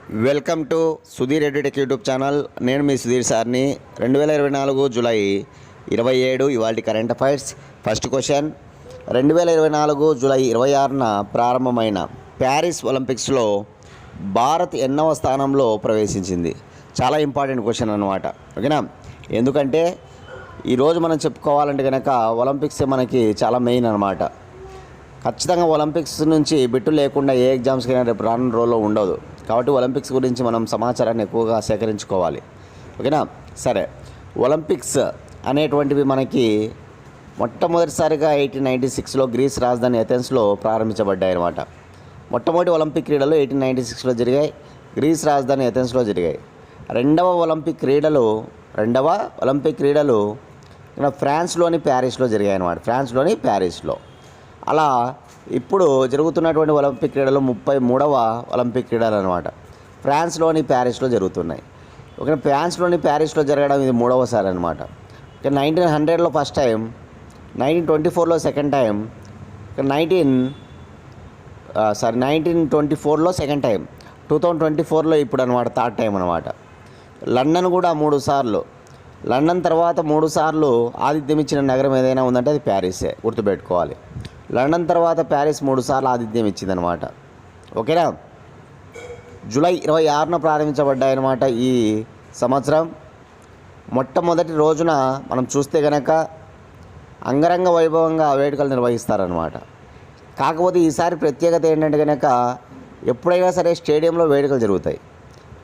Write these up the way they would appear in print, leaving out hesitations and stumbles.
Welcome to Sudhir edutech YouTube channel. నేను మీ సుధీర్ సార్ని. 2024 జూలై 27 ఇవాళ current affairs. First question, 2024 July 26న ప్రారంభమైన ప్యారిస్ ఒలింపిక్స్లో భారత్ ఎన్నవ స్థానంలో ప్రవేశించింది? చాలా ఇంపార్టెంట్ క్వశ్చన్ అన్నమాట. ఓకేనా? ఎందుకంటే ఈరోజు మనం చెప్పుకోవాలంటే కనుక ఒలింపిక్స్ మనకి చాలా మెయిన్ అన్నమాట. ఖచ్చితంగా ఒలింపిక్స్ నుంచి బిట్టు లేకుండా ఏ ఎగ్జామ్స్కైనా రేపు రానున్న రోజుల్లో ఉండదు. కాబట్టి ఒలింపిక్స్ గురించి మనం సమాచారాన్ని ఎక్కువగా సేకరించుకోవాలి. ఓకేనా? సరే, ఒలింపిక్స్ అనేటువంటివి మనకి మొట్టమొదటిసారిగా 1896లో గ్రీస్ రాజధాని ఏథెన్స్లో ప్రారంభించబడ్డాయి అన్నమాట. మొట్టమొదటి ఒలింపిక్ క్రీడలు 1896లో జరిగాయి. గ్రీస్ రాజధాని ఏథెన్స్లో జరిగాయి. రెండవ ఒలింపిక్ క్రీడలు ఫ్రాన్స్లోని ప్యారిస్లో జరిగాయి అన్నమాట. ఫ్రాన్స్లోని ప్యారిస్లో. అలా ఇప్పుడు జరుగుతున్నటువంటి ఒలింపిక్ క్రీడలు 33వ ఒలింపిక్ క్రీడలు అనమాట. ఫ్రాన్స్లోని ప్యారిస్లో జరుగుతున్నాయి. ఓకే, ఫ్రాన్స్లోని ప్యారిస్లో జరగడం ఇది మూడవసారి అనమాట. ఓకే, 1900లో ఫస్ట్ టైం, 1924లో సెకండ్ టైం, 1924లో సెకండ్ టైం, 2024లో ఇప్పుడు అనమాట థర్డ్ టైం అనమాట. లండన్ కూడా 3 సార్లు. లండన్ తర్వాత 3 సార్లు ఆతిథ్యం ఇచ్చిన నగరం ఏదైనా ఉందంటే అది ప్యారిసే, గుర్తుపెట్టుకోవాలి. లండన్ తర్వాత ప్యారిస్ 3 సార్లు ఆతిథ్యం ఇచ్చిందనమాట. ఓకేనా? జూలై 26న ప్రారంభించబడ్డాయన్నమాట ఈ సంవత్సరం. మొట్టమొదటి రోజున మనం చూస్తే కనుక అంగరంగ వైభవంగా వేడుకలు నిర్వహిస్తారనమాట. కాకపోతే ఈసారి ప్రత్యేకత ఏంటంటే కనుక ఎప్పుడైనా సరే స్టేడియంలో వేడుకలు జరుగుతాయి.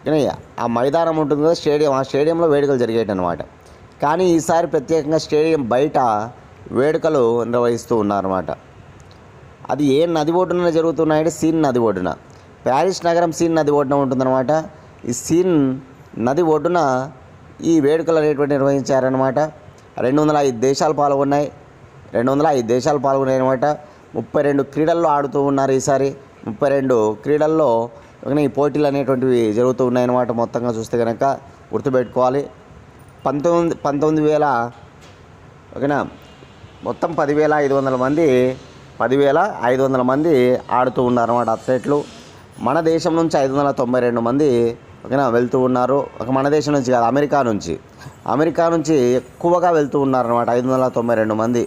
కానీ ఆ మైదానం ఉంటుంది కదా స్టేడియం, ఆ స్టేడియంలో వేడుకలు జరిగేటన్నమాట. కానీ ఈసారి ప్రత్యేకంగా స్టేడియం బయట వేడుకలు నిర్వహిస్తూ ఉన్నారన్నమాట. అది ఏ నది ఒడ్డున జరుగుతున్నాయంటే సీన్ నది ఒడ్డున. ప్యారిస్ నగరం సీన్ నది ఒడ్డున ఉంటుందన్నమాట. ఈ సీన్ నది ఒడ్డున ఈ వేడుకలు అనేటువంటి నిర్వహించారనమాట. 205 దేశాలు పాల్గొన్నాయి. 205 దేశాలు పాల్గొన్నాయి అనమాట. 32 క్రీడల్లో ఆడుతూ ఉన్నారు ఈసారి. 32 క్రీడల్లో ఈ పోటీలు అనేటువంటివి జరుగుతూ ఉన్నాయన్నమాట. మొత్తంగా చూస్తే కనుక గుర్తుపెట్టుకోవాలి. 19,000 ఓకేనా, మొత్తం 10,500 మంది ఆడుతూ ఉన్నారన్నమాట అథ్లెట్లు. మన దేశం నుంచి 592 మంది ఓకేనా వెళ్తూ ఉన్నారు. మన దేశం నుంచి కాదు, అమెరికా నుంచి ఎక్కువగా వెళ్తూ ఉన్నారన్నమాట 592 మంది.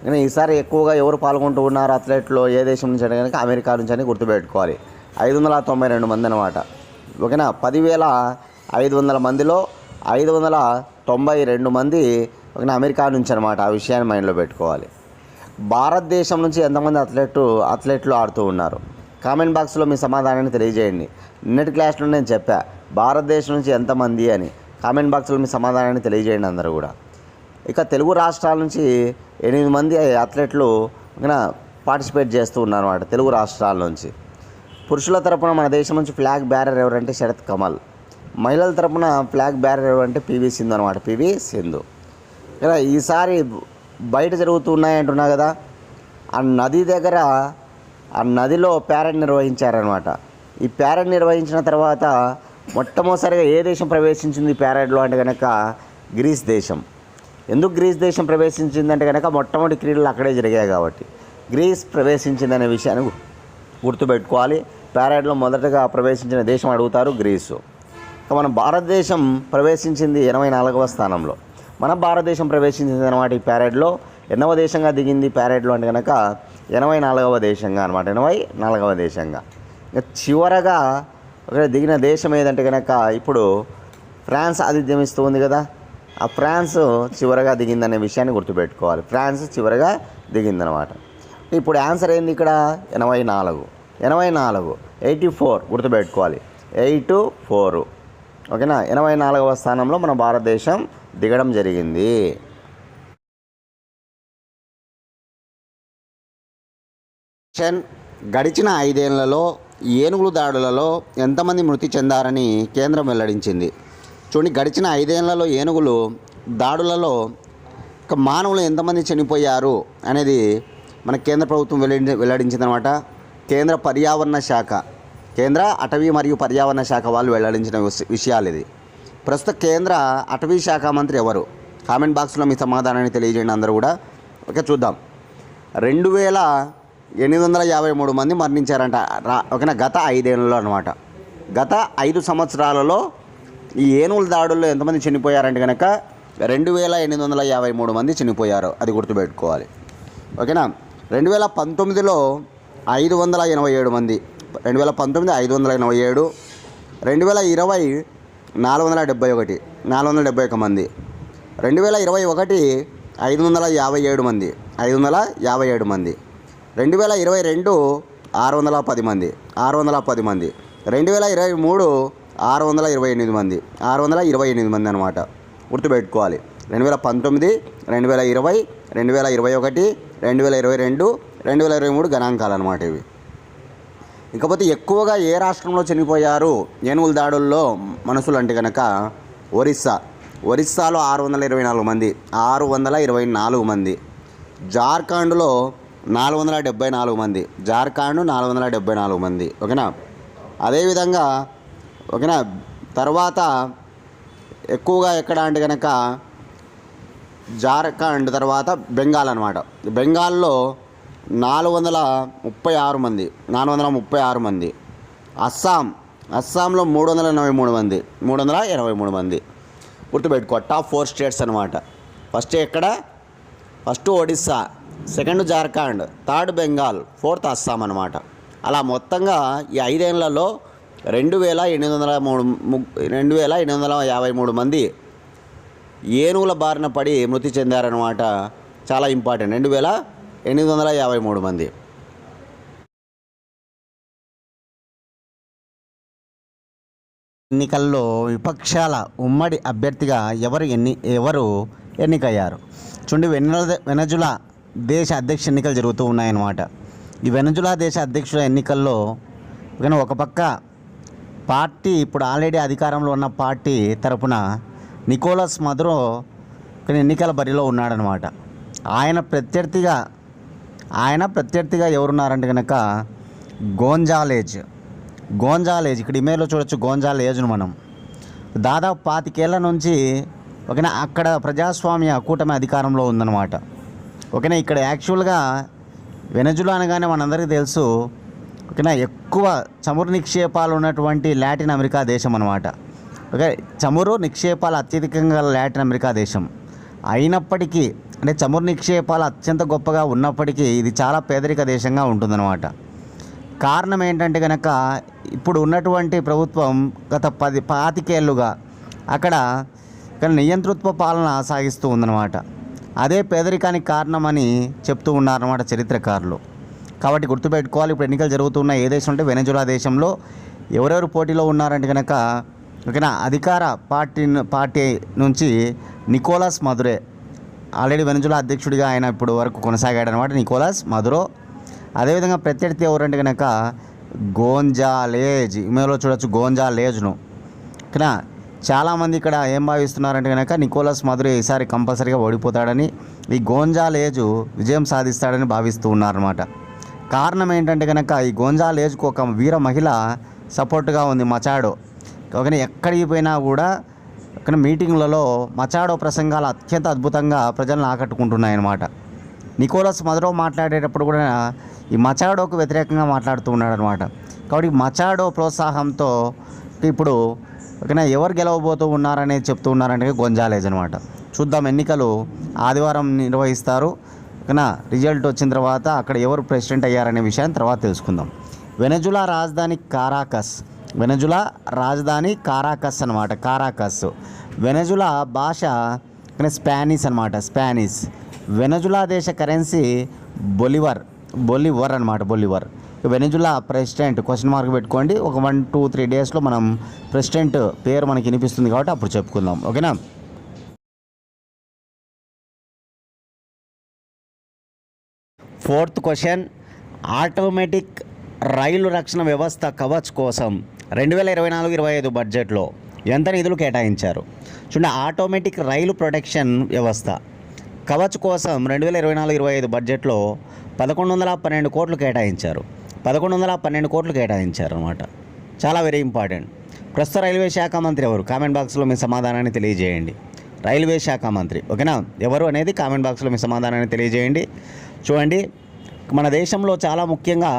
కానీ ఈసారి ఎక్కువగా ఎవరు పాల్గొంటూ ఉన్నారు అథ్లెట్లు ఏ దేశం నుంచి అంటే కనుక అమెరికా నుంచి అని గుర్తుపెట్టుకోవాలి. 592 మంది అనమాట. ఓకేనా? 10,500 మందిలో 592 మంది ఓకేనా అమెరికా నుంచి అనమాట. ఆ విషయాన్ని మైండ్లో పెట్టుకోవాలి. భారతదేశం నుంచి ఎంతమంది అథ్లెట్లు ఆడుతూ ఉన్నారు? కామెంట్ బాక్స్లో మీ సమాధానాన్ని తెలియజేయండి. నిన్నటి క్లాస్లో నేను చెప్పా భారతదేశం నుంచి ఎంతమంది అని. కామెంట్ బాక్స్లో మీ సమాధానాన్ని తెలియజేయండి అందరూ కూడా. ఇక తెలుగు రాష్ట్రాల నుంచి 8 మంది అథ్లెట్లు ఓకేనా పార్టిసిపేట్ చేస్తూ ఉన్నారు అన్నమాట తెలుగు రాష్ట్రాల నుంచి. పురుషుల తరపున మన దేశం నుంచి ఫ్లాగ్ బ్యారర్ ఎవరంటే శరత్ కమల్. మహిళల తరపున ఫ్లాగ్ బ్యారర్ ఎవరంటే పివి సింధు అనమాట. పివి సింధు. కదా ఈసారి బయట జరుగుతున్నాయి అంటున్నా కదా, ఆ నది దగ్గర ఆ నదిలో ప్యారెడ్ నిర్వహించారనమాట. ఈ ప్యారెడ్ నిర్వహించిన తర్వాత మొట్టమొదటిసారిగా ఏ దేశం ప్రవేశించింది ఈ ప్యారెడ్లో అంటే కనుక గ్రీస్ దేశం. ఎందుకు గ్రీస్ దేశం ప్రవేశించిందంటే కనుక మొట్టమొదటి క్రీడలు అక్కడే జరిగాయి కాబట్టి గ్రీస్ ప్రవేశించిందనే విషయాన్ని గుర్తుపెట్టుకోవాలి. ప్యారెడ్లో మొదటగా ప్రవేశించిన దేశం అడుగుతారు, గ్రీసు. మన భారతదేశం ప్రవేశించింది 84వ స్థానంలో. మన భారతదేశం ప్రవేశించింది అనమాట ఈ ప్యారెడ్లో. ఎన్నవ దేశంగా దిగింది ప్యారెడ్లో అంటే కనుక 84వ దేశంగా అనమాట. 84వ దేశంగా. ఇక చివరగా దిగిన దేశం ఏదంటే కనుక ఇప్పుడు ఫ్రాన్స్ ఆతిథ్యం ఇస్తూ ఉంది కదా, ఆ ఫ్రాన్స్ చివరగా దిగిందనే విషయాన్ని గుర్తుపెట్టుకోవాలి. ఫ్రాన్స్ చివరగా దిగిందనమాట. ఇప్పుడు ఆన్సర్ ఏంది ఇక్కడ? 84. 84 గుర్తుపెట్టుకోవాలి. 84 ఓకేనా. 84వ స్థానంలో మన భారతదేశం దిగడం జరిగింది. గడిచిన 5 ఏళ్లలో ఏనుగుల దాడులలో ఎంతమంది మృతి చెందారని కేంద్రం వెల్లడించింది? చూడండి, గడిచిన 5 ఏళ్లలో ఏనుగులు దాడులలో మానవులు ఎంతమంది చనిపోయారు అనేది మన కేంద్ర ప్రభుత్వం వెల్లడించిందనమాట. కేంద్ర అటవీ మరియు పర్యావరణ శాఖ వాళ్ళు వెల్లడించిన విషయాలు ఇది. ప్రస్తుత కేంద్ర అటవీ శాఖ మంత్రి ఎవరు? కామెంట్ బాక్స్లో మీ సమాధానాన్ని తెలియజేయండి అందరూ కూడా. ఓకే, చూద్దాం. 2853 మంది మరణించారంట ఓకేనా గత 5 ఏళ్లలో అనమాట. గత 5 సంవత్సరాలలో ఈ ఏనుగుల దాడుల్లో ఎంతమంది చనిపోయారంటే కనుక 2853 మంది చనిపోయారు. అది గుర్తుపెట్టుకోవాలి. ఓకేనా. 2019లో 587 మంది, 2019 587, 2020 471 మంది, 2021 557 మంది, 557 మంది, 2022 610 మంది, 2023 628 మంది, 628 మంది అనమాట. గుర్తుపెట్టుకోవాలి. 2019, 2020, 2021, 2022, 2023 గణాంకాలు అనమాట ఇవి. ఇకపోతే ఎక్కువగా ఏ రాష్ట్రంలో చనిపోయారు ఏనుగుల దాడుల్లో మనుషులు అంటే కనుక ఒరిస్సాలో 624 మంది, 624 మంది. జార్ఖండ్లో 474 మంది, 474 మంది. ఓకేనా. అదేవిధంగా ఓకేనా. తర్వాత ఎక్కువగా ఎక్కడ అంటే కనుక జార్ఖండ్ తర్వాత బెంగాల్ అనమాట. బెంగాల్లో 436 మంది. అస్సాంలో 383 మంది. గుర్తుపెట్టుకో. టాప్ 4 స్టేట్స్ అనమాట. First Odisha, second Jharkhand, third Bengal, fourth Assam అనమాట. అలా మొత్తంగా ఈ 5 ఏళ్లలో 2853 మంది ఏనుగుల బారిన పడి మృతి చెందారనమాట. చాలా ఇంపార్టెంట్. 2853 మంది. ఎన్నికల్లో విపక్షాల ఉమ్మడి అభ్యర్థిగా ఎవరు ఎన్నికయ్యారు? చూడండి, వెనజులా దేశ అధ్యక్ష ఎన్నికలు జరుగుతూ ఉన్నాయన్నమాట. ఈ వెనజులా దేశ అధ్యక్షుల ఎన్నికల్లో ఒక పక్క పార్టీ, ఇప్పుడు ఆల్రెడీ అధికారంలో ఉన్న పార్టీ తరపున నికోలస్ మదురో ఎన్నికల బరిలో ఉన్నాడనమాట. ఆయన ప్రత్యర్థిగా ఎవరున్నారంటే కనుక గోంజాలేజ్. ఇక్కడ ఇమేజ్లో చూడొచ్చు గోంజాలేజ్ను మనం. దాదాపు 25 ఏళ్ల నుంచి ఓకేనా అక్కడ ప్రజాస్వామ్య కూటమి అధికారంలో ఉందన్నమాట. ఓకేనా. ఇక్కడ యాక్చువల్గా వెనజులా అనగానే మనందరికీ తెలుసు ఓకేనా ఎక్కువ చమురు నిక్షేపాలు ఉన్నటువంటి లాటిన్ అమెరికా దేశం అనమాట. ఓకే. చమురు నిక్షేపాలు అత్యధికంగా లాటిన్ అమెరికా దేశం అయినప్పటికీ, అంటే చమురు నిక్షేపాలు అత్యంత గొప్పగా ఉన్నప్పటికీ ఇది చాలా పేదరిక దేశంగా ఉంటుందన్నమాట. కారణం ఏంటంటే కనుక ఇప్పుడు ఉన్నటువంటి ప్రభుత్వం గత 25 ఏళ్ళుగా అక్కడ నియంతృత్వ పాలన సాగిస్తూ ఉందన్నమాట. అదే పేదరికానికి కారణమని చెప్తూ ఉన్నారన్నమాట చరిత్రకారులు. కాబట్టి గుర్తుపెట్టుకోవాలి. ఇప్పుడు ఎన్నికలు జరుగుతున్న ఏ దేశం అంటే వెనజులా దేశంలో ఎవరెవరు పోటీలో ఉన్నారంటే కనుక ఓకేనా అధికార పార్టీ నుంచి నికోలస్ మదురో, ఆల్రెడీ వెనజులా అధ్యక్షుడిగా ఆయన ఇప్పుడు వరకు కొనసాగాడు అనమాట, నికోలస్ మదురో. అదేవిధంగా ప్రత్యర్థి ఎవరంటే కనుక గోంజాలేజ్. ఇమేజ్లో చూడొచ్చు గోంజాలేజ్ను. ఓకేనా. చాలామంది ఇక్కడ ఏం భావిస్తున్నారంటే కనుక నికోలస్ మదురో ఈసారి కంపల్సరీగా ఓడిపోతాడని, ఈ గోంజాలేజ్ విజయం సాధిస్తాడని భావిస్తూ ఉన్నారన్నమాట. కారణం ఏంటంటే కనుక ఈ గోంజాలేజ్కు ఒక వీర మహిళ సపోర్ట్గా ఉంది, మచాడో. ఓకే. ఎక్కడికి పోయినా కూడా ఓకే మీటింగ్లలో మచాడో ప్రసంగాలు అత్యంత అద్భుతంగా ప్రజలను ఆకట్టుకుంటున్నాయన్నమాట. నికోలస్ మదురో మాట్లాడేటప్పుడు కూడా ఈ మచాడోకు వ్యతిరేకంగా మాట్లాడుతూ ఉన్నాడు అనమాట. కాబట్టి మచాడో ప్రోత్సాహంతో ఇప్పుడు ఓకేనా ఎవరు గెలవబోతూ ఉన్నారనేది చెప్తూ ఉన్నారంటే గోంజాలేజ్ అనమాట. చూద్దాం, ఎన్నికలు ఆదివారం నిర్వహిస్తారు. ఓకేనా. రిజల్ట్ వచ్చిన తర్వాత అక్కడ ఎవరు ప్రెసిడెంట్ అయ్యారనే విషయాన్ని తర్వాత తెలుసుకుందాం. వెనజులా రాజధాని కారాకస్ అనమాట. వెనజులా భాష స్పానిష్ అనమాట. వెనజులా దేశ కరెన్సీ బొలివర్ అనమాట. వెనజులా ప్రెసిడెంట్ క్వశ్చన్ మార్క్ పెట్టుకోండి. ఒక 1-2-3 డేస్లో మనం ప్రెసిడెంట్ పేరు మనకి వినిపిస్తుంది కాబట్టి అప్పుడు చెప్పుకుందాం. ఓకేనా. 4th క్వశ్చన్, ఆటోమేటిక్ రైలు రక్షణ వ్యవస్థ కవచ్ కోసం 2024-25 బడ్జెట్లో ఎంత నిధులు కేటాయించారు? చూడండి, ఆటోమేటిక్ రైలు ప్రొటెక్షన్ వ్యవస్థ కవచ్ కోసం 2024-25 బడ్జెట్లో 1112 కోట్లు కేటాయించారు. 1112 కోట్లు కేటాయించారు అనమాట. చాలా వెరీ ఇంపార్టెంట్. ప్రస్తుత రైల్వే శాఖ మంత్రి ఎవరు? కామెంట్ బాక్స్లో మీ సమాధానాన్ని తెలియజేయండి. రైల్వే శాఖ మంత్రి ఓకేనా ఎవరు అనేది కామెంట్ బాక్స్లో మీ సమాధానాన్ని తెలియజేయండి. చూడండి, మన దేశంలో చాలా ముఖ్యంగా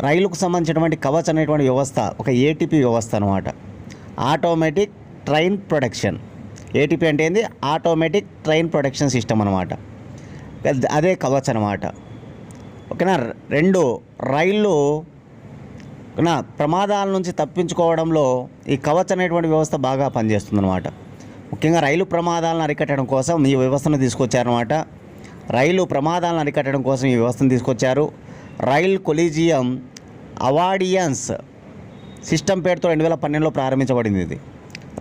రైలుకు సంబంధించినటువంటి కవచ్ అనేటువంటి వ్యవస్థ ఒక ఏటీపీ వ్యవస్థ అనమాట. Automatic train protection. ఏటీపీ అంటే ఏంది? ఆటోమేటిక్ ట్రైన్ ప్రొటెక్షన్ సిస్టమ్ అనమాట. అదే కవచ్ అనమాట. ఓకేనా. 2 రైళ్ళు ఓకేనా ప్రమాదాల నుంచి తప్పించుకోవడంలో ఈ కవచ్ అనేటువంటి వ్యవస్థ బాగా పనిచేస్తుందన్నమాట. ముఖ్యంగా రైలు ప్రమాదాలను అరికట్టడం కోసం ఈ వ్యవస్థను తీసుకొచ్చారనమాట. రైలు ప్రమాదాలను అరికట్టడం కోసం ఈ వ్యవస్థను తీసుకొచ్చారు. రైల్ కొలీజియం అవాయిడెన్స్ సిస్టమ్ పేరుతో 2012లో ప్రారంభించబడింది. ఇది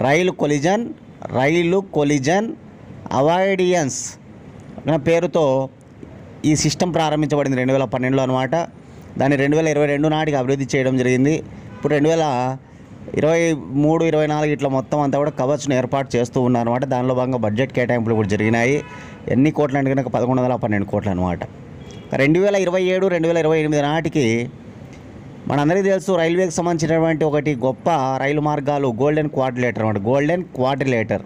రైలు కొలిజన్ అవాయిడెన్స్ పేరుతో ఈ సిస్టమ్ ప్రారంభించబడింది 2012లో అనమాట. దాన్ని 2022 నాటికి అభివృద్ధి చేయడం జరిగింది. ఇప్పుడు 2023-24 ఇట్లా మొత్తం అంతా కూడా కవచ్ను ఏర్పాటు చేస్తూ ఉన్నారన్నమాట. దానిలో భాగంగా బడ్జెట్ కేటాయింపులు కూడా జరిగినాయి. ఎన్ని కోట్లు అంటే కనుక 1112 కోట్లు అనమాట. 2027-2028 నాటికి మనందరికీ తెలుసు రైల్వేకి సంబంధించినటువంటి ఒకటి గొప్ప రైలు మార్గాలు గోల్డెన్ క్వాడ్రిలేటర్ అనమాట. గోల్డెన్ క్వాడ్రిలేటర్,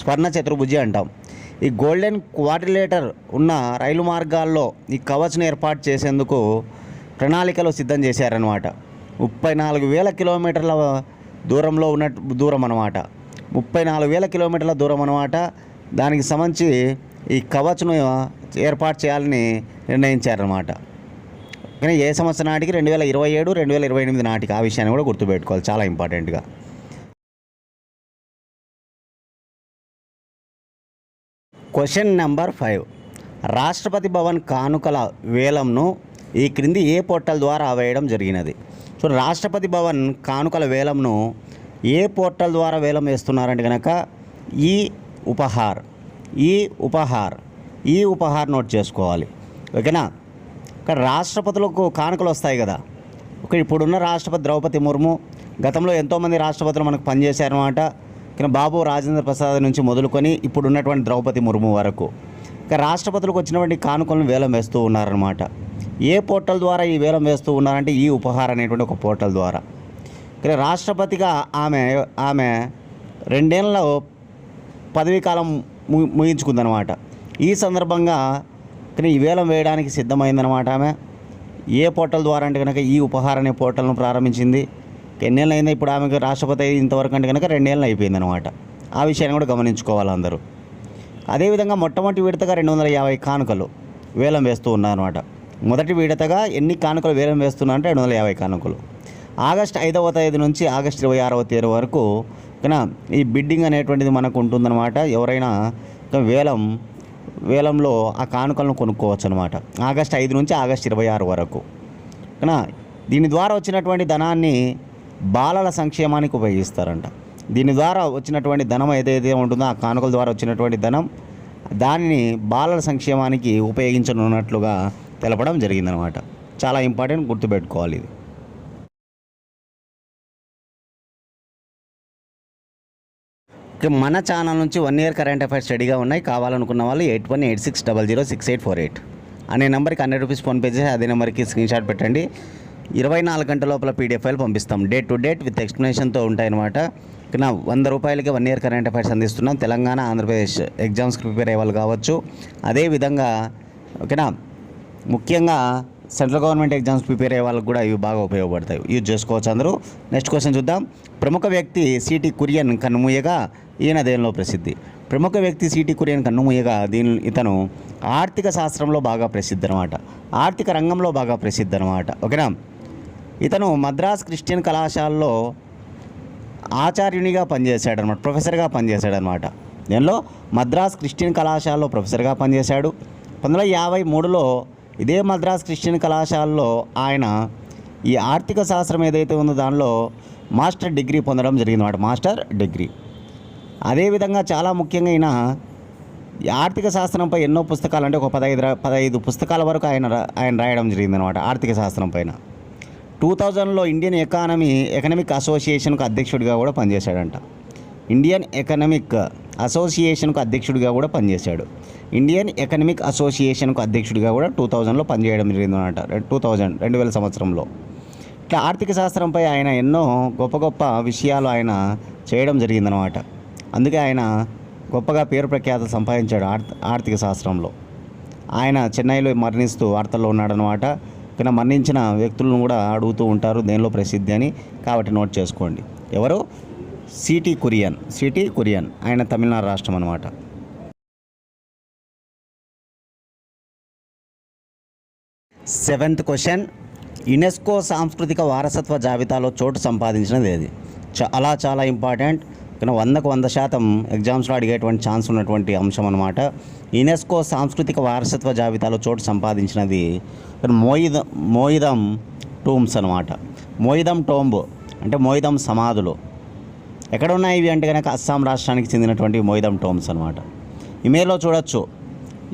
స్వర్ణ చతుర్భుజి అంటాం. ఈ గోల్డెన్ క్వాడ్రిలేటర్ ఉన్న రైలు మార్గాల్లో ఈ కవచ్ను ఏర్పాటు చేసేందుకు ప్రణాళికలు సిద్ధం చేశారనమాట. 34,000 కిలోమీటర్ల దూరంలో ఉన్న దూరం అనమాట. 34,000 కిలోమీటర్ల దూరం అనమాట. దానికి సంబంధించి ఈ కవచ్ను ఏర్పాటు చేయాలని నిర్ణయించారనమాట. కానీ ఏ సంవత్సరం నాటికి? 2027-2028 నాటికి. ఆ విషయాన్ని కూడా గుర్తుపెట్టుకోవాలి, చాలా ఇంపార్టెంట్గా. Question number 5. రాష్ట్రపతి భవన్ కానుకల వేలంను ఈ క్రింది ఏ పోర్టల్ ద్వారా వేయడం జరిగినది? సో రాష్ట్రపతి భవన్ కానుకల వేలంను ఏ పోర్టల్ ద్వారా వేలం వేస్తున్నారంటే కనుక ఈ ఉపహార్ నోట్ చేసుకోవాలి. ఓకేనా. ఇక్కడ రాష్ట్రపతులకు కానుకలు వస్తాయి కదా. ఇప్పుడున్న రాష్ట్రపతి ద్రౌపది ముర్ము, గతంలో ఎంతోమంది రాష్ట్రపతులు మనకు పనిచేశారన్నమాట. ఇక్కడ బాబు రాజేంద్ర ప్రసాద్ నుంచి మొదలుకొని ఇప్పుడు ఉన్నటువంటి ద్రౌపది ముర్ము వరకు ఇక రాష్ట్రపతులకు వచ్చినటువంటి కానుకలను వేలం వేస్తూ ఉన్నారన్నమాట. ఏ పోర్టల్ ద్వారా ఈ వేలం వేస్తూ ఉన్నారంటే ఈ ఉపహార్ అనేటువంటి ఒక పోర్టల్ ద్వారా. ఇక్కడ రాష్ట్రపతిగా ఆమె 2 ఏళ్ళ పదవీ కాలం ముగించుకుందనమాట. ఈ సందర్భంగా కానీ ఈ వేలం వేయడానికి సిద్ధమైందనమాట. ఆమె ఏ పోర్టల్ ద్వారా అంటే కనుక ఈ ఉపహార్ అనే పోర్టల్ను ప్రారంభించింది. ఎన్నేళ్ళు అయింది ఇప్పుడు ఆమెకు రాష్ట్రపతి ఇంతవరకు అంటే కనుక 2 ఏళ్ళు అయిపోయిందనమాట. ఆ విషయాన్ని కూడా గమనించుకోవాలి అందరూ. అదేవిధంగా మొట్టమొదటి విడతగా 250 కానుకలు వేలం వేస్తూ ఉన్నారన్నమాట. మొదటి విడతగా ఎన్ని కానుకలు వేలం వేస్తున్నారంటే 250 కానుకలు. ఆగస్టు 5వ తేదీ నుంచి ఆగస్టు 26వ తేదీ వరకు ఓకేనా ఈ బిడ్డింగ్ అనేటువంటిది మనకు ఉంటుందన్నమాట. ఎవరైనా వేలంలో ఆ కానుకలను కొనుక్కోవచ్చు అనమాట. ఆగస్టు 5 నుంచి ఆగస్టు 26 వరకు ఓకేనా. దీని ద్వారా వచ్చినటువంటి ధనాన్ని బాలల సంక్షేమానికి ఉపయోగిస్తారంట. దీని ద్వారా వచ్చినటువంటి ధనం ఏదైతే ఉంటుందో ఆ కానుకల ద్వారా వచ్చినటువంటి ధనం దానిని బాలల సంక్షేమానికి ఉపయోగించనున్నట్లుగా తెలపడం జరిగిందనమాట. చాలా ఇంపార్టెంట్, గుర్తుపెట్టుకోవాలి ఇది. మన ఛానల్ నుంచి 1 ఇయర్ కరెంట్ అఫైర్స్ రెడీగా ఉన్నాయి. కావాలనుకున్న వాళ్ళు 8186006848 అనే నెంబర్కి 100 రూపీస్ ఫోన్పే చేసి అదే నెంబర్కి స్క్రీన్షాట్ పెట్టండి. 24 గంటల లోపల పీడిఎఫ్ ఫైల్ పంపిస్తాం. డేట్ టు డేట్ విత్ ఎక్స్ప్లెనేషన్తో ఉంటాయన్నమాట. ఇక్కడ 100 రూపాయలకి 1 ఇయర్ కరెంట్ అఫైర్స్ అందిస్తున్నాం. తెలంగాణ, ఆంధ్రప్రదేశ్ ఎగ్జామ్స్కి ప్రిపేర్ అయ్యే వాళ్ళు కావచ్చు. అదేవిధంగా ఓకేనా ముఖ్యంగా సెంట్రల్ గవర్నమెంట్ ఎగ్జామ్స్ ప్రిపేర్ అయ్యే వాళ్ళకి కూడా ఇవి బాగా ఉపయోగపడతాయి. యూజ్ చేసుకోవచ్చు అందరూ. నెక్స్ట్ క్వశ్చన్ చూద్దాం. ప్రముఖ వ్యక్తి సిటీ కురియన్ కన్నుమూయగా ఈయన దేనిలో ప్రసిద్ధి? ప్రముఖ వ్యక్తి సిటీ కురియన్ కన్నుమూయగా ఇతను ఆర్థిక శాస్త్రంలో బాగా ప్రసిద్ధి అనమాట. ఆర్థిక రంగంలో బాగా ప్రసిద్ధి అనమాట. ఓకేనా. ఇతను మద్రాస్ క్రిస్టియన్ కళాశాలలో ఆచార్యునిగా పనిచేశాడనమాట, ప్రొఫెసర్గా పనిచేశాడనమాట. దీనిలో మద్రాస్ క్రిస్టియన్ కళాశాలలో ప్రొఫెసర్గా పనిచేశాడు. 1953లో ఇదే మద్రాస్ క్రిస్టియన్ కళాశాలలో ఆయన ఈ ఆర్థిక శాస్త్రం ఏదైతే ఉందో దానిలో మాస్టర్ డిగ్రీ పొందడం జరిగిందన్నమాట. Master degree. అదేవిధంగా చాలా ముఖ్యంగా ఈయన ఈ ఆర్థిక శాస్త్రంపై ఎన్నో పుస్తకాలు అంటే ఒక 15 పుస్తకాల వరకు ఆయన రాయడం జరిగిందనమాట ఆర్థిక శాస్త్రం పైన. 2000లో ఇండియన్ ఎకనామిక్ అసోసియేషన్కు అధ్యక్షుడిగా కూడా పనిచేశాడంట. ఇండియన్ ఎకనామిక్ అసోసియేషన్కు అధ్యక్షుడిగా కూడా పనిచేశాడు. ఇండియన్ ఎకనామిక్ అసోసియేషన్కు అధ్యక్షుడిగా కూడా 2000లో పనిచేయడం జరిగిందన్నమాట. 2000 సంవత్సరంలో. ఇట్లా ఆర్థిక శాస్త్రంపై ఆయన ఎన్నో గొప్ప విషయాలు ఆయన చేయడం జరిగిందనమాట. అందుకే ఆయన గొప్పగా పేరు ప్రఖ్యాత సంపాదించాడు ఆర్థిక శాస్త్రంలో. ఆయన చెన్నైలో మరణిస్తూ వార్తల్లో ఉన్నాడనమాట. కానీ మరణించిన వ్యక్తులను కూడా అడుగుతూ ఉంటారు దేనిలో ప్రసిద్ధి అని, కాబట్టి నోట్ చేసుకోండి. ఎవరు? సిటీ కురియన్, ఆయన తమిళనాడు రాష్ట్రం అనమాట. 7th క్వశ్చన్, యునెస్కో సాంస్కృతిక వారసత్వ జాబితాలో చోటు సంపాదించినది ఏది? చాలా ఇంపార్టెంట్, కానీ 100% ఎగ్జామ్స్లో అడిగేటువంటి ఛాన్స్ ఉన్నటువంటి అంశం అనమాట. యునెస్కో సాంస్కృతిక వారసత్వ జాబితాలో చోటు సంపాదించినది మోయిదం టూమ్స్ అనమాట. మోయిదం టోంబ్ అంటే మోయిదం సమాధులు ఎక్కడ ఉన్నాయి ఇవి అంటే కనుక అస్సాం రాష్ట్రానికి చెందినటువంటి మోయిదం టోంబ్స్ అనమాట. ఇమేజ్లో చూడొచ్చు.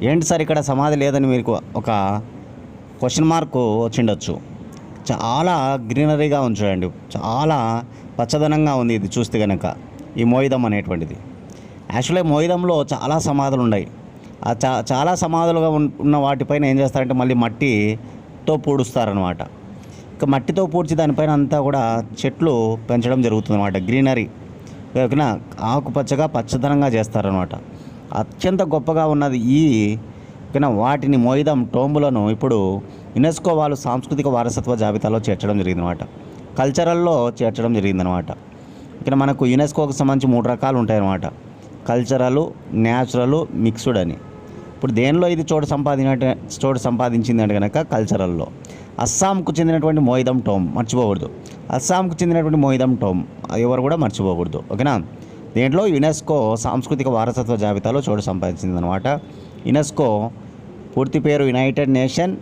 ఏంటి సార్ ఇక్కడ సమాధి లేదని మీకు ఒక క్వశ్చన్ మార్క్ వచ్చిండొచ్చు. చాలా గ్రీనరీగా ఉంది చూడండి, చాలా పచ్చదనంగా ఉంది ఇది చూస్తే కనుక ఈ మోయిదం అనేటువంటిది. యాక్చువల్గా మోయిదంలో చాలా సమాధులు ఉన్నాయి. ఆ చాలా సమాధులుగా ఉన్న వాటిపైన ఏం చేస్తారంటే మళ్ళీ మట్టితో పూడుస్తారనమాట. ఇక మట్టితో పూడ్చి దానిపైన అంతా కూడా చెట్లు పెంచడం జరుగుతుంది అనమాట. గ్రీనరీ ఓకేనా, ఆకుపచ్చగా పచ్చదనంగా చేస్తారనమాట. అత్యంత గొప్పగా ఉన్నది ఈ ఓకేనా వాటిని మోయిదం టోంబులను ఇప్పుడు యునెస్కో వాళ్ళు సాంస్కృతిక వారసత్వ జాబితాలో చేర్చడం జరిగిందనమాట. కల్చరల్లో చేర్చడం జరిగిందనమాట. ఇక్కడ మనకు యునెస్కోకి సంబంధించి 3 రకాలు ఉంటాయన్నమాట. కల్చరల్, న్యాచురల్, మిక్స్డ్ అని. ఇప్పుడు దేనిలో ఇది చోటు సంపాదించింది అంటే కనుక కల్చరల్లో. అస్సాంకు చెందినటువంటి మోయిదం టోంబ్ మర్చిపోకూడదు. అస్సాంకు చెందినటువంటి మోయిదం టోంబ్ ఎవరు కూడా మర్చిపోకూడదు ఓకేనా. దేంట్లో యునెస్కో సాంస్కృతిక వారసత్వ జాబితాలో చోటు సంపాదించిందనమాట. యునెస్కో పూర్తి పేరు United Nation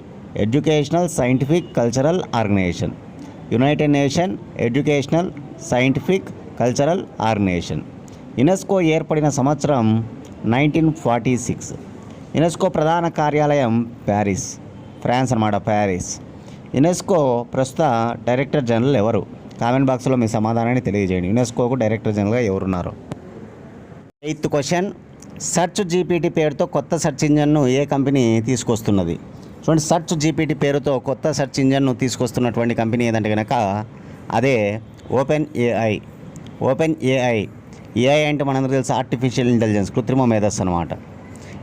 Educational Scientific Cultural Organisation. United Nation Educational Scientific Cultural Organisation. UNESCO ఏర్పడిన సంవత్సరం 1946. యునెస్కో ప్రధాన కార్యాలయం ప్యారిస్, ఫ్రాన్స్ అన్నమాట, ప్యారిస్. యునెస్కో ప్రస్తుత డైరెక్టర్ జనరల్ ఎవరు? కామెంట్ బాక్స్లో మీ సమాధానాన్ని తెలియజేయండి. యునెస్కోకు డైరెక్టర్ జనరల్గా ఎవరున్నారు? 8th క్వశ్చన్, సెర్చ్ జీపీటీ పేరుతో కొత్త సెర్చ్ ఇంజన్ను ఏ కంపెనీ తీసుకొస్తున్నది? చూడండి, సెర్చ్ జీపీటీ పేరుతో కొత్త సెర్చ్ ఇంజన్ను తీసుకొస్తున్నటువంటి కంపెనీ ఏదంటే కనుక అదే ఓపెన్ ఏఐ. ఏఐ అంటే మనందరికీ తెలుసు ఆర్టిఫిషియల్ ఇంటెలిజెన్స్, కృత్రిమ మేధస్సు అనమాట.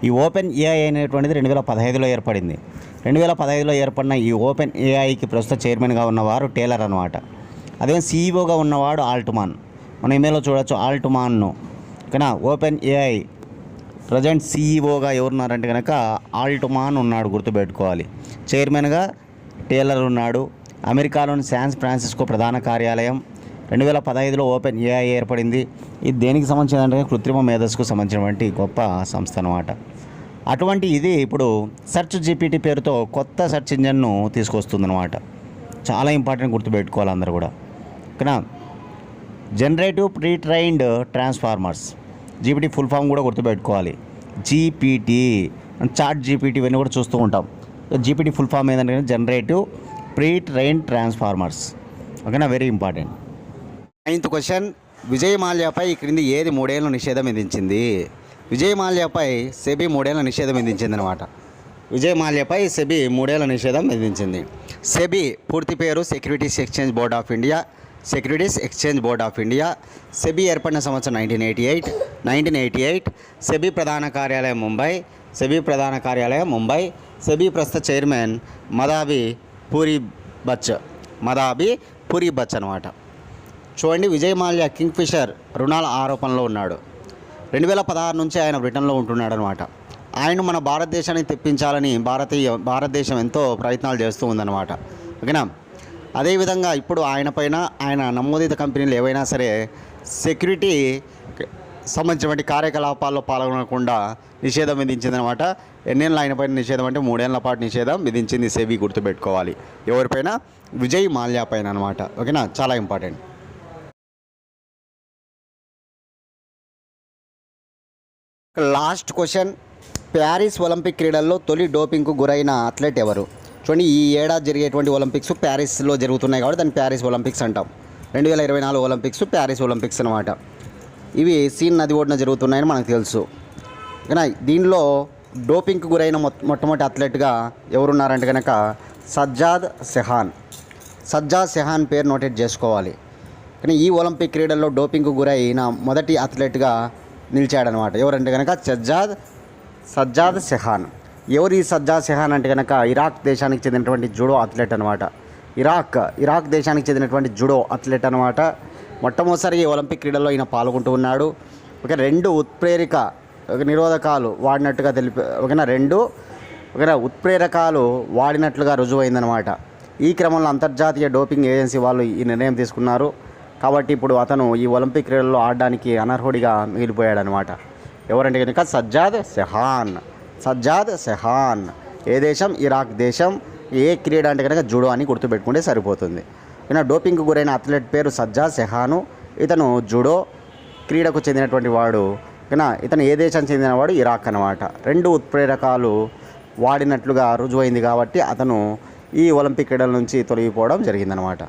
ఈ ఓపెన్ ఏఐ అనేటువంటిది 2015లో ఏర్పడింది. 2015లో ఏర్పడిన ఈ ఓపెన్ ఏఐకి ప్రస్తుత చైర్మన్గా ఉన్నవారు టేలర్ అనమాట. అదే సీఈఓగా ఉన్నవాడు ఆల్ట్మాన్. మన ఇమెయిల్లో చూడొచ్చు ఆల్ట్మాన్ను. ఓకేనా, ఓపెన్ ఏఐ ప్రజెంట్ సీఈఓగా ఎవరున్నారంటే కనుక ఆల్ట్మాన్ ఉన్నాడు, గుర్తుపెట్టుకోవాలి. చైర్మన్గా టేలర్ ఉన్నాడు. అమెరికాలోని శాన్ ఫ్రాన్సిస్కో ప్రధాన కార్యాలయం. 2015లో ఓపెన్ ఏఐ ఏర్పడింది. ఇది దేనికి సంబంధించిందంటే కృత్రిమ మేధస్సుకు సంబంధించినటువంటి గొప్ప సంస్థ అనమాట. అటువంటి ఇది ఇప్పుడు సెర్చ్ జీపీటీ పేరుతో కొత్త సెర్చ్ ఇంజన్ను తీసుకొస్తుందన్నమాట. చాలా ఇంపార్టెంట్, గుర్తుపెట్టుకోవాలి అందరూ కూడా. ఓకేనా, generative pre trained transformers. GPT full form కూడా గుర్తుపెట్టుకోవాలి. జీపీటీ, చాట్ జీపీటీ ఇవన్నీ కూడా చూస్తూ ఉంటాం. జీపీటీ ఫుల్ ఫామ్ ఏంటంటే జనరేటివ్ ప్రీ ట్రైన్డ్ ట్రాన్స్ఫార్మర్స్. ఓకేనా, very important. 9th question, Vijay మాల్యాపై ఈ క్రింది ఏది 3 ఏళ్ల నిషేధం విధించింది? విజయ్ మాల్యాపై సెబీ 3 ఏళ్ల నిషేధం విధించింది అనమాట. విజయ్ మాల్యాపై సెబీ 3 ఏళ్ల నిషేధం విధించింది. సెబీ పూర్తి పేరు securities exchange board of India. SEBI ఏర్పడిన సంవత్సరం 1988. సెబీ ప్రధాన కార్యాలయం ముంబై. సెబీ ప్రస్తుత చైర్మన్ మదాబి పూరి బచ్ అనమాట. చూడండి, విజయ్ మాల్యా కింగ్ఫిషర్ రుణాల ఆరోపణలో ఉన్నాడు. 2016 నుంచి ఆయన బ్రిటన్లో ఉంటున్నాడు అనమాట. ఆయన మన భారతదేశానికి తెప్పించాలని భారతదేశం ఎంతో ప్రయత్నాలు చేస్తూ ఉందన్నమాట. ఓకేనా, అదేవిధంగా ఇప్పుడు ఆయన నమోదిత కంపెనీలు ఏవైనా సరే సెక్యూరిటీ సంబంధించినటువంటి కార్యకలాపాల్లో పాల్గొనకుండా నిషేధం విధించిందనమాట. ఎన్నేళ్ళు ఆయన పైన నిషేధం అంటే 3 ఏళ్ల పాటు నిషేధం విధించింది సెబీ, గుర్తుపెట్టుకోవాలి. ఎవరిపైన? విజయ్ మాల్యా పైన అనమాట. ఓకేనా, చాలా important. Last question, Paris Olympic క్రీడల్లో తొలి డోపింగ్కు గురైన అథ్లెట్ ఎవరు? చూడండి, ఈ ఏడాది జరిగేటువంటి ఒలింపిక్స్ ప్యారిస్లో జరుగుతున్నాయి కాబట్టి దాన్ని ప్యారిస్ ఒలింపిక్స్ అంటాం. 2024 ఒలింపిక్స్ ప్యారిస్ ఒలింపిక్స్ అనమాట. ఇవి సీన్ నది ఒడ్డున జరుగుతున్నాయని మనకు తెలుసు. కానీ దీనిలో డోపింగ్కు గురైన మొట్టమొదటి అథ్లెట్గా ఎవరున్నారంటే కనుక సజ్జాద్ సెహాన్ పేరు నోటెడ్ చేసుకోవాలి. కానీ ఈ ఒలింపిక్ క్రీడల్లో డోపింగ్కు గురైన మొదటి అథ్లెట్గా నిలిచాడనమాట. ఎవరంటే కనుక సజ్జాద్ సెహాన్. ఎవరు ఈ సజ్జాద్ సెహాన్ అంటే కనుక ఇరాక్ దేశానికి చెందినటువంటి జూడో అథ్లెట్ అనమాట. ఇరాక్ దేశానికి చెందినటువంటి జూడో అథ్లెట్ అనమాట. మొట్టమొదటిసారి ఒలింపిక్ క్రీడల్లో ఈయన పాల్గొంటూ ఉన్నాడు. ఓకే, 2 ఉత్ప్రేరక నిరోధకాలు వాడినట్టుగా ఓకేనా, 2 ఉత్ప్రేరకాలు వాడినట్లుగా రుజువైందనమాట. ఈ క్రమంలో అంతర్జాతీయ డోపింగ్ ఏజెన్సీ వాళ్ళు ఈ నిర్ణయం తీసుకున్నారు. కాబట్టి ఇప్పుడు అతను ఈ ఒలింపిక్ క్రీడల్లో ఆడడానికి అనర్హుడిగా మిగిలిపోయాడనమాట. ఎవరంటే కనుక సజ్జాద్ సెహాన్. ఏ దేశం? ఇరాక్ దేశం. ఏ క్రీడ అంటే కనుక జూడో అని గుర్తుపెట్టుకుంటే సరిపోతుంది. ఈయన డోపింగ్కు గురైన అథ్లెట్ పేరు సజ్జాద్ సెహాను. ఇతను జూడో క్రీడకు చెందినటువంటి వాడు. ఇతను ఏ దేశానికి చెందినవాడు? ఇరాక్ అనమాట. 2 ఉత్ప్రేరకాలు వాడినట్లుగా రుజువైంది కాబట్టి అతను ఈ ఒలింపిక్ క్రీడల నుంచి తొలగిపోవడం జరిగిందనమాట.